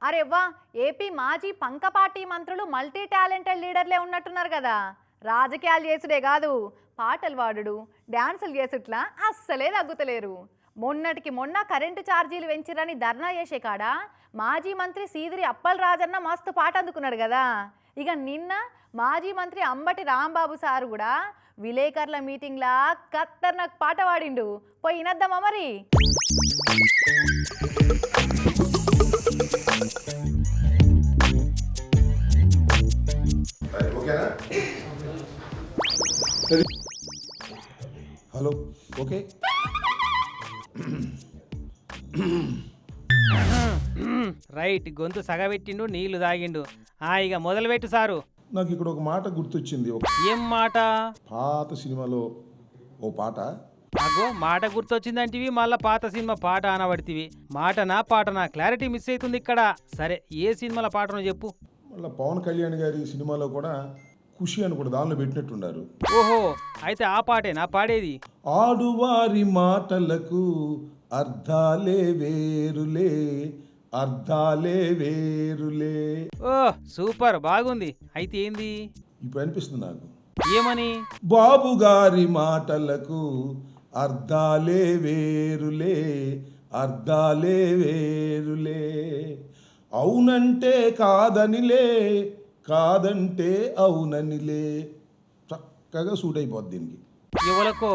అరెవ్వా AP మాజీ పంకపాటి మంత్రులు multi talented లీడర్లే ఉన్నట్టున్నారు కదా. రాజకీయాలు చేసుడే కాదు, పాటలు పాడుడు, డ్యాన్సులు చేసుట్లా అస్సలే తగ్గుతలేరు. మొన్నటికి మొన్న కరెంటు ఛార్జీలు పెంచిరని ధర్నా చేసే కాడ మాజీ మంత్రి సీదిరి అప్పల్ రాజన్న మస్తు పాట అందుకున్నాడు కదా. ఇక నిన్న మాజీ మంత్రి అంబటి రాంబాబు సారు కూడా విలేకరుల మీటింగ్లా ఖతర్నాక్ పాట పాడిండు. పోయి వినద్దామా మరి. ఓకేనా? Hello, okay. రైట్, గొంతు సగబెట్టిండు, నీళ్లు తాగిండు. ఇక మొదలుపెట్టు సారు. నాకు ఇక్కడ ఒక మాట గుర్తొచ్చింది. ఒక ఏం మాట? పాత సినిమాలో ఓ పాట. అగో మాట గుర్తొచ్చిందంటివి, మళ్ళా పాత సినిమా పాట అనబడితివి. మాటనా పాటనా క్లారిటీ మిస్ అవుతుంది ఇక్కడ. సరే, ఏ సినిమాల పాటనో చెప్పు. మళ్ళీ పవన్ కళ్యాణ్ గారి సినిమాలో కూడా ఖుషి అని కూడా దానిలో పెట్టినట్టున్నారు. ఓహో, అయితే ఆ పాటేనా పాడేది? ఆడువారి మాటలకు అర్థాలే వేరులే, అర్థాలే వేరులే. ఓ సూపర్, బాగుంది. అయితే ఏంది ఇప్పుడు అనిపిస్తుంది నాకు. ఏమని? బాబు గారి మాటలకు అర్థాలే వేరులే, అర్థాలే వేరులే. అవునంటే కాదనిలే, కాదంటే అవుననిలే. చక్కగా సూట్ అయిపోద్ది దీనికి. ఎవలకో?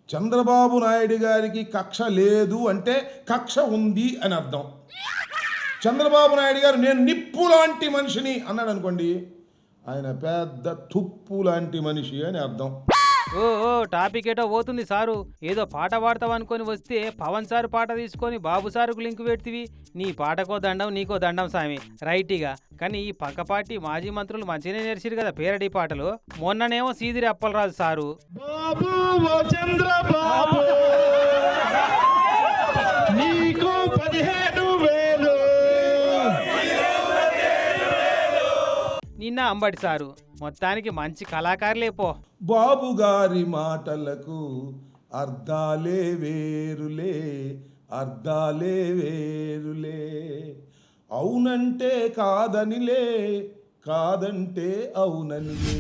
చంద్రబాబు నాయుడు గారికి కక్ష లేదు అంటే కక్ష ఉంది అని అర్థం. చంద్రబాబు నాయుడు గారు నేను నిప్పు లాంటి మనిషిని అన్నాడు అనుకోండి, ఆయన పెద్ద తుప్పు లాంటి మనిషి అని అర్థం. ఓ టాపిక్ ఏటో పోతుంది సారు. ఏదో పాట పాడతావు అనుకొని వస్తే పవన్ సారు పాట తీసుకొని బాబు సారుకు లింక్ పెడితివి. నీ పాటకో దండం, నీకో దండం సామి. రైట్గా. కానీ ఈ పక్కపాటి మాజీ మంత్రులు మంచిగానే నేర్చిరు కదా పేరడీ పాటలు. మొన్ననేమో సీదిరి అప్పలరాజు సారు నిన్న అంబటి సారు. మొత్తానికి మంచి కళాకారులే పో. బాబు గారి మాటలకు అర్థాలే వేరులే, అర్థాలే వేరులే. అవునంటే కాదనిలే, కాదంటే అవుననిలే.